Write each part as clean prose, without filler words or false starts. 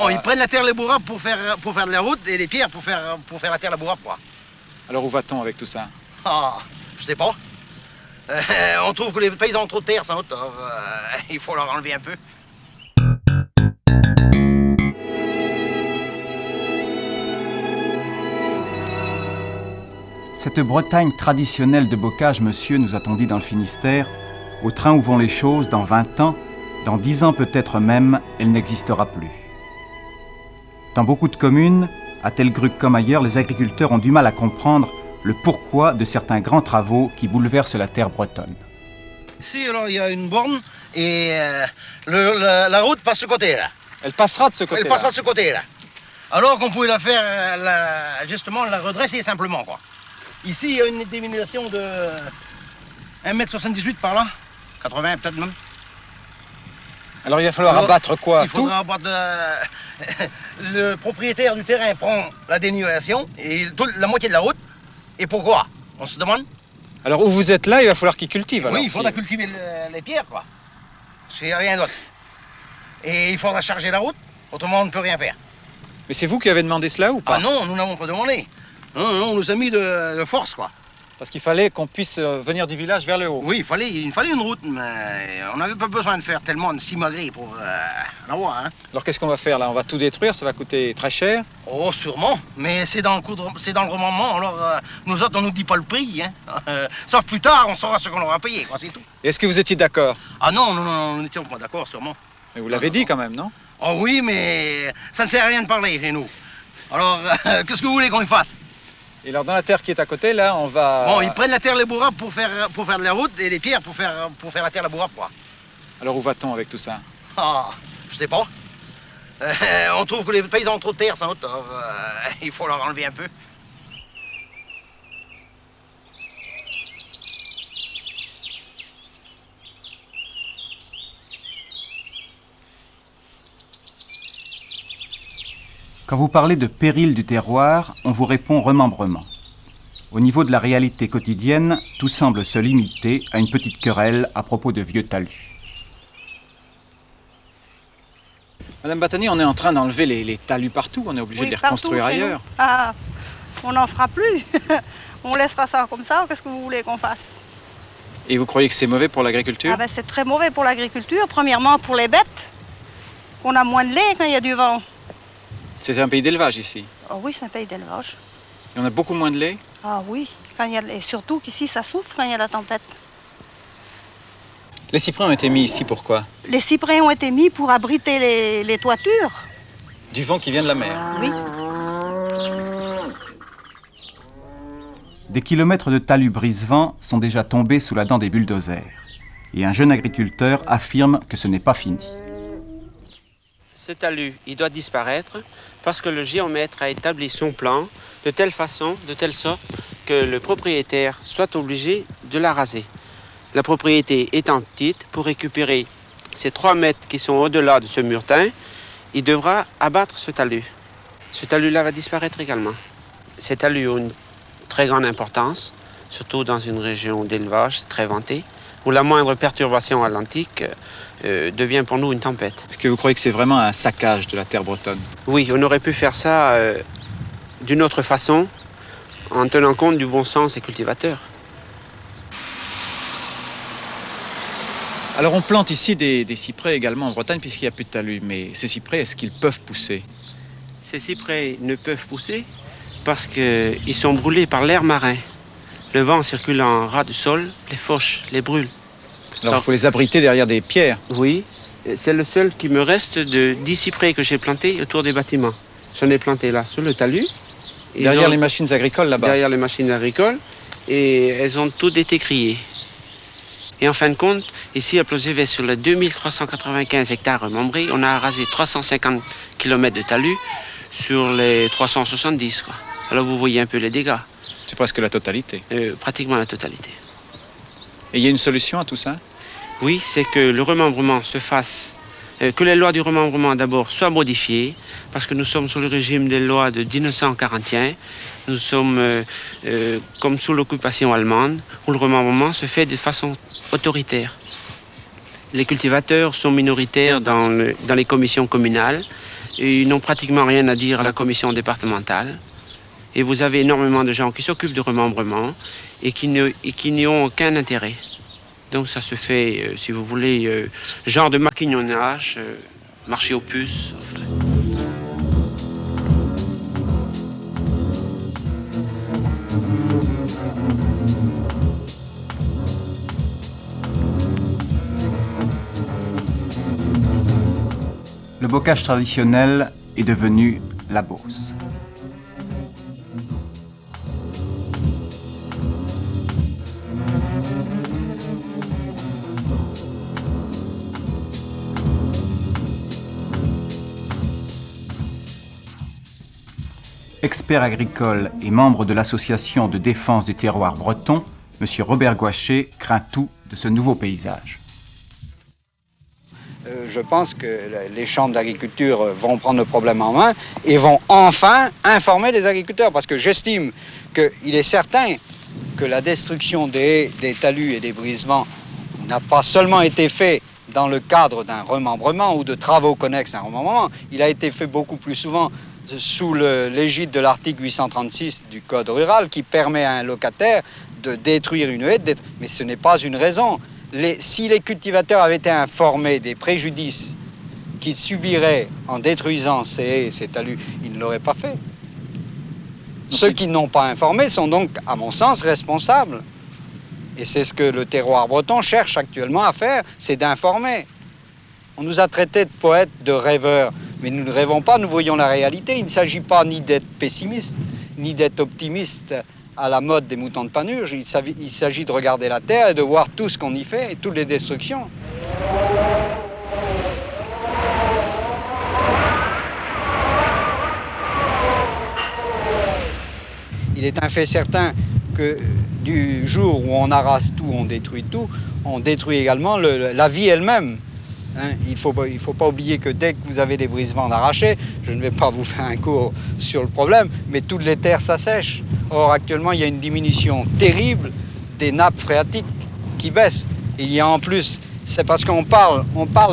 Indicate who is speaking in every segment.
Speaker 1: Bon, ils prennent la terre labourable pour faire de la route et les pierres pour faire la terre labourable, quoi.
Speaker 2: Alors où va-t-on avec tout ça?
Speaker 1: Ah, je sais pas. On trouve que les paysans ont trop de terre sans doute, alors il faut leur enlever un peu.
Speaker 3: Cette Bretagne traditionnelle de bocage, monsieur, nous a-t-on dit dans le Finistère, au train où vont les choses, dans 20 ans, dans 10 ans peut-être même, elle n'existera plus. Dans beaucoup de communes, à Telgruc comme ailleurs, les agriculteurs ont du mal à comprendre le pourquoi de certains grands travaux qui bouleversent la terre bretonne.
Speaker 1: Ici, alors, il y a une borne et la route passe de ce côté-là.
Speaker 2: Elle passera de ce côté-là.
Speaker 1: Elle passera de ce côté-là. Alors qu'on pouvait la faire, justement, la redresser simplement, quoi. Ici, il y a une diminution de 1,78 m par là, 80 peut-être même.
Speaker 2: Alors il va falloir abattre quoi?
Speaker 1: Il faudra abattre... le propriétaire du terrain prend la dénivellation et la moitié de la route. Et pourquoi? On se demande.
Speaker 2: Alors où vous êtes là, il va falloir qu'il cultive.
Speaker 1: Oui, il faudra cultiver les pierres, quoi. C'est rien d'autre. Et il faudra charger la route, autrement on ne peut rien faire.
Speaker 2: Mais c'est vous qui avez demandé cela ou pas?
Speaker 1: Ah non, nous n'avons pas demandé. Non, on nous a mis de force, quoi.
Speaker 2: Parce qu'il fallait qu'on puisse venir du village vers le haut.
Speaker 1: Oui, il fallait une route, mais on n'avait pas besoin de faire tellement de simagrées pour l'avoir, hein.
Speaker 2: Alors qu'est-ce qu'on va faire là? On va tout détruire, ça va coûter très cher.
Speaker 1: Oh, sûrement, mais c'est dans le remembrement, alors nous autres, on nous dit pas le prix, hein. Sauf plus tard, on saura ce qu'on aura payé, quoi, c'est tout.
Speaker 2: Est-ce que vous étiez d'accord?
Speaker 1: Ah non, nous n'étions pas d'accord, sûrement.
Speaker 2: Mais vous l'avez dit quand même, non?
Speaker 1: Oh oui, mais ça ne sert à rien de parler chez nous. Alors, qu'est-ce que vous voulez qu'on y fasse?
Speaker 2: Et alors dans la terre qui est à côté, là, on va...
Speaker 1: Bon, ils prennent la terre labourable pour faire de la route et les pierres pour faire la terre labourable, quoi.
Speaker 2: Alors où va-t-on avec tout ça?
Speaker 1: Ah, je sais pas. On trouve que les paysans ont trop de terre sans doute, alors il faut leur enlever un peu.
Speaker 3: Quand vous parlez de péril du terroir, on vous répond remembrement. Au niveau de la réalité quotidienne, tout semble se limiter à une petite querelle à propos de vieux talus.
Speaker 2: Madame Batani, on est en train d'enlever les talus partout, on est obligé de les reconstruire ailleurs.
Speaker 4: Ah, on n'en fera plus. On laissera ça comme ça, qu'est-ce que vous voulez qu'on fasse?
Speaker 2: Et vous croyez que c'est mauvais pour l'agriculture?
Speaker 4: Ah ben c'est très mauvais pour l'agriculture, premièrement pour les bêtes. On a moins de lait quand il y a du vent.
Speaker 2: C'est un pays d'élevage ici.
Speaker 4: Oh oui, c'est un pays d'élevage.
Speaker 2: Et on a beaucoup moins de lait?
Speaker 4: Ah oui, et surtout qu'ici ça souffle quand il y a la tempête.
Speaker 2: Les cyprès ont été mis ici, pourquoi?
Speaker 4: Les cyprès ont été mis pour abriter les toitures.
Speaker 2: Du vent qui vient de la mer?
Speaker 4: Oui.
Speaker 3: Des kilomètres de talus brise-vent sont déjà tombés sous la dent des bulldozers. Et un jeune agriculteur affirme que ce n'est pas fini.
Speaker 5: Ce talus, il doit disparaître parce que le géomètre a établi son plan de telle façon, de telle sorte que le propriétaire soit obligé de la raser. La propriété étant petite, pour récupérer ces 3 mètres qui sont au-delà de ce murtin, il devra abattre ce talus. Ce talus-là va disparaître également. Ces talus ont une très grande importance, surtout dans une région d'élevage très vantée, où la moindre perturbation atlantique devient pour nous une tempête.
Speaker 2: Est-ce que vous croyez que c'est vraiment un saccage de la terre bretonne?
Speaker 5: Oui, on aurait pu faire ça d'une autre façon, en tenant compte du bon sens des cultivateurs.
Speaker 2: Alors on plante ici des cyprès également en Bretagne puisqu'il n'y a plus de talus. Mais ces cyprès, est-ce qu'ils peuvent pousser?
Speaker 5: Ces cyprès ne peuvent pousser parce qu'ils sont brûlés par l'air marin. Le vent circule en ras du sol, les fauche, les brûle.
Speaker 2: Alors il faut les abriter derrière des pierres.
Speaker 5: Oui, c'est le seul qui me reste de 10 cyprès que j'ai plantés autour des bâtiments. J'en ai planté là, sur le talus.
Speaker 2: Derrière les machines agricoles là-bas?
Speaker 5: Derrière les machines agricoles. Et elles ont toutes été criées. Et en fin de compte, ici à Plozévé, sur les 2395 hectares remembrés, on a rasé 350 km de talus sur les 370, quoi. Alors vous voyez un peu les dégâts.
Speaker 2: C'est presque la totalité.
Speaker 5: Pratiquement la totalité.
Speaker 2: Et il y a une solution à tout ça?
Speaker 5: Oui, c'est que le remembrement se fasse, que les lois du remembrement d'abord soient modifiées, parce que nous sommes sous le régime des lois de 1941. Nous sommes comme sous l'occupation allemande, où le remembrement se fait de façon autoritaire. Les cultivateurs sont minoritaires dans les commissions communales. Et ils n'ont pratiquement rien à dire à la commission départementale. Et vous avez énormément de gens qui s'occupent de remembrement et qui n'y ont aucun intérêt. Donc ça se fait, si vous voulez, genre de maquignonnage, marché aux puces.
Speaker 3: Le bocage traditionnel est devenu la Beauce. Expert agricole et membre de l'association de défense du terroir breton, M. Robert Gouaché craint tout de ce nouveau paysage.
Speaker 6: Je pense que les chambres d'agriculture vont prendre le problème en main et vont enfin informer les agriculteurs, parce que j'estime qu'il est certain que la destruction des talus et des brise-vents n'a pas seulement été faite dans le cadre d'un remembrement ou de travaux connexes à un remembrement, il a été fait beaucoup plus souvent sous l'égide de l'article 836 du Code rural qui permet à un locataire de détruire une haie, mais ce n'est pas une raison. Si les cultivateurs avaient été informés des préjudices qu'ils subiraient en détruisant ces haies et ces talus, ils ne l'auraient pas fait. Ceux qui n'ont pas informé sont donc, à mon sens, responsables. Et c'est ce que le terroir breton cherche actuellement à faire, c'est d'informer. On nous a traités de poètes, de rêveurs, mais nous ne rêvons pas, nous voyons la réalité. Il ne s'agit pas ni d'être pessimiste, ni d'être optimiste à la mode des moutons de Panurge. Il s'agit de regarder la terre et de voir tout ce qu'on y fait et toutes les destructions. Il est un fait certain que du jour où on arrase tout, on détruit également la vie elle-même. Hein, il faut pas oublier que dès que vous avez des brise-vents d'arracher, je ne vais pas vous faire un cours sur le problème, mais toutes les terres s'assèchent. Or, actuellement, il y a une diminution terrible des nappes phréatiques qui baissent. Il y a en plus, c'est parce qu'on parle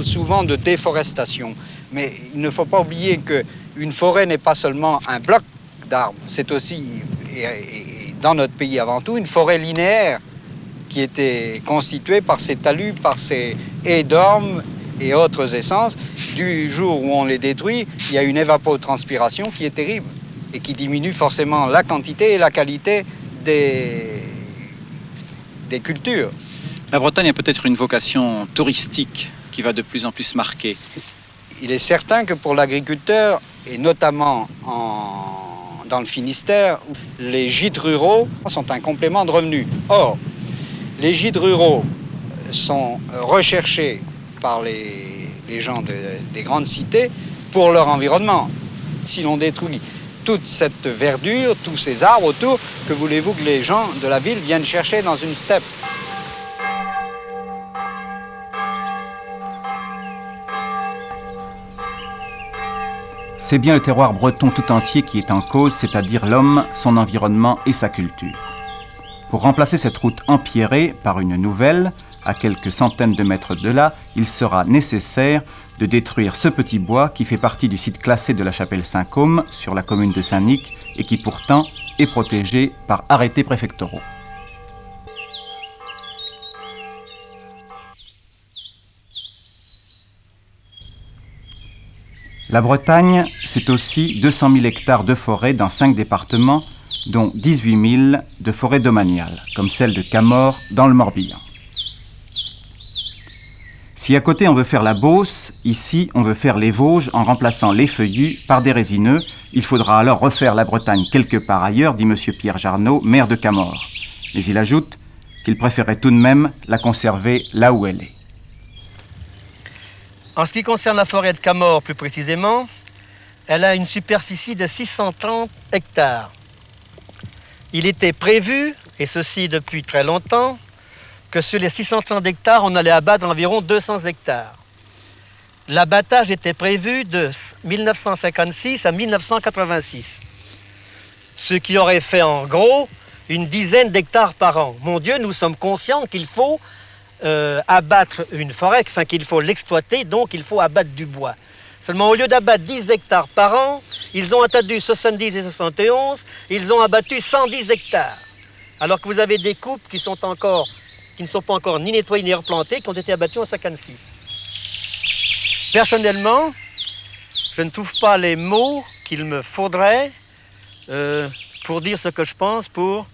Speaker 6: souvent de déforestation, mais il ne faut pas oublier qu'une forêt n'est pas seulement un bloc d'arbres, c'est aussi, et dans notre pays avant tout, une forêt linéaire qui était constituée par ces talus, par ces haies d'ormes et autres essences. Du jour où on les détruit, il y a une évapotranspiration qui est terrible et qui diminue forcément la quantité et la qualité des cultures.
Speaker 2: La Bretagne a peut-être une vocation touristique qui va de plus en plus marquer.
Speaker 6: Il est certain que pour l'agriculteur, et notamment dans le Finistère, les gîtes ruraux sont un complément de revenus. Or, les gîtes ruraux sont recherchés par les gens des grandes cités pour leur environnement. Si l'on détruit toute cette verdure, tous ces arbres autour, que voulez-vous que les gens de la ville viennent chercher dans une steppe?
Speaker 3: C'est bien le terroir breton tout entier qui est en cause, c'est-à-dire l'homme, son environnement et sa culture. Pour remplacer cette route empierrée par une nouvelle, à quelques centaines de mètres de là, il sera nécessaire de détruire ce petit bois qui fait partie du site classé de la chapelle Saint-Côme sur la commune de Saint-Nic et qui pourtant est protégé par arrêtés préfectoraux. La Bretagne, c'est aussi 200 000 hectares de forêt dans 5 départements, dont 18 000 de forêts domaniales, comme celle de Camors dans le Morbihan. Si à côté on veut faire la Beauce, ici on veut faire les Vosges en remplaçant les feuillus par des résineux. Il faudra alors refaire la Bretagne quelque part ailleurs, dit M. Pierre Jarnot, maire de Camors. Mais il ajoute qu'il préférait tout de même la conserver là où elle est.
Speaker 7: En ce qui concerne la forêt de Camors plus précisément, elle a une superficie de 630 hectares. Il était prévu, et ceci depuis très longtemps, que sur les 630 hectares, on allait abattre environ 200 hectares. L'abattage était prévu de 1956 à 1986, ce qui aurait fait en gros une dizaine d'hectares par an. Mon Dieu, nous sommes conscients qu'il faut abattre une forêt, enfin qu'il faut l'exploiter, donc il faut abattre du bois. Seulement, au lieu d'abattre 10 hectares par an, ils ont attendu 70 et 71, ils ont abattu 110 hectares. Alors que vous avez des coupes qui ne sont pas encore ni nettoyées ni replantées, qui ont été abattues en 56. Personnellement, je ne trouve pas les mots qu'il me faudrait pour dire ce que je pense, pour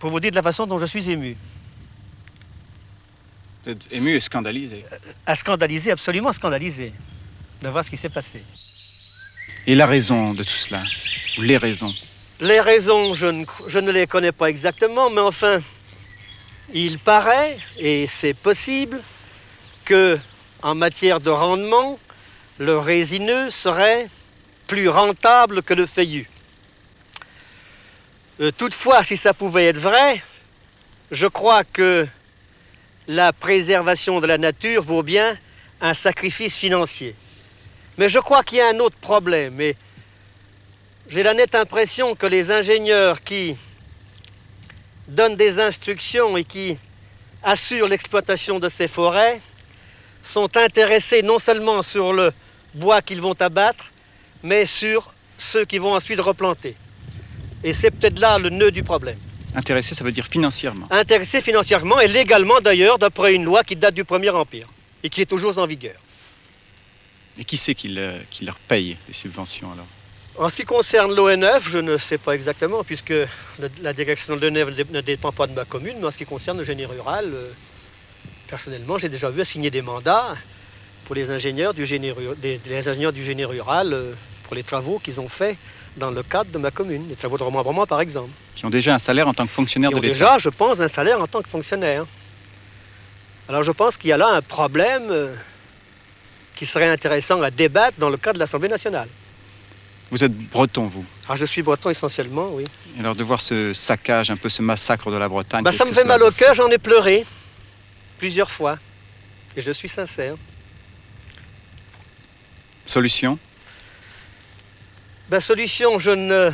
Speaker 7: vous dire de la façon dont je suis ému.
Speaker 2: Vous êtes ému et scandalisé.
Speaker 7: À scandaliser, absolument scandalisé, de voir ce qui s'est passé.
Speaker 2: Et la raison de tout cela, ou les raisons?
Speaker 7: Les raisons, je ne les connais pas exactement, mais enfin, il paraît, et c'est possible, que en matière de rendement, le résineux serait plus rentable que le feuillu. Toutefois, si ça pouvait être vrai, je crois que la préservation de la nature vaut bien un sacrifice financier. Mais je crois qu'il y a un autre problème. Et j'ai la nette impression que les ingénieurs qui donnent des instructions et qui assurent l'exploitation de ces forêts sont intéressés non seulement sur le bois qu'ils vont abattre, mais sur ceux qui vont ensuite replanter. Et c'est peut-être là le nœud du problème.
Speaker 2: Intéressé, ça veut dire financièrement.
Speaker 7: Intéressés financièrement et légalement d'ailleurs, d'après une loi qui date du Premier Empire et qui est toujours en vigueur.
Speaker 2: Et qui c'est qui leur paye des subventions alors?
Speaker 7: En ce qui concerne l'ONF, je ne sais pas exactement, puisque la direction de l'ONF ne dépend pas de ma commune, mais en ce qui concerne le génie rural, personnellement, j'ai déjà vu signer des mandats pour les ingénieurs du génie rural pour les travaux qu'ils ont faits dans le cadre de ma commune, les travaux de remembrement par exemple.
Speaker 2: Qui ont déjà un salaire en tant que fonctionnaire de l'État.
Speaker 7: Déjà, je pense, un salaire en tant que fonctionnaire. Alors je pense qu'il y a là un problème qui serait intéressant à débattre dans le cadre de l'Assemblée nationale.
Speaker 2: Vous êtes breton, vous?
Speaker 7: Ah, je suis breton essentiellement, oui.
Speaker 2: Et alors de voir ce saccage, un peu ce massacre de la Bretagne...
Speaker 7: Ça me fait mal au cœur, j'en ai pleuré plusieurs fois. Et je suis sincère.
Speaker 2: Solution?
Speaker 7: Solution, je ne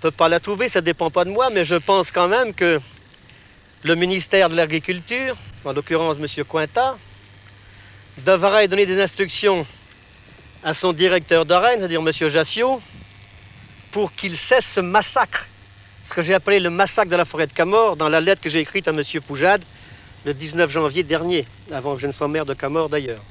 Speaker 7: peux pas la trouver, ça ne dépend pas de moi, mais je pense quand même que le ministère de l'Agriculture, en l'occurrence M. Cointat, devrait donner des instructions à son directeur d'Oraine, c'est-à-dire M. Jassiot, pour qu'il cesse ce massacre, ce que j'ai appelé le massacre de la forêt de Camors, dans la lettre que j'ai écrite à M. Poujade le 19 janvier dernier, avant que je ne sois maire de Camors d'ailleurs.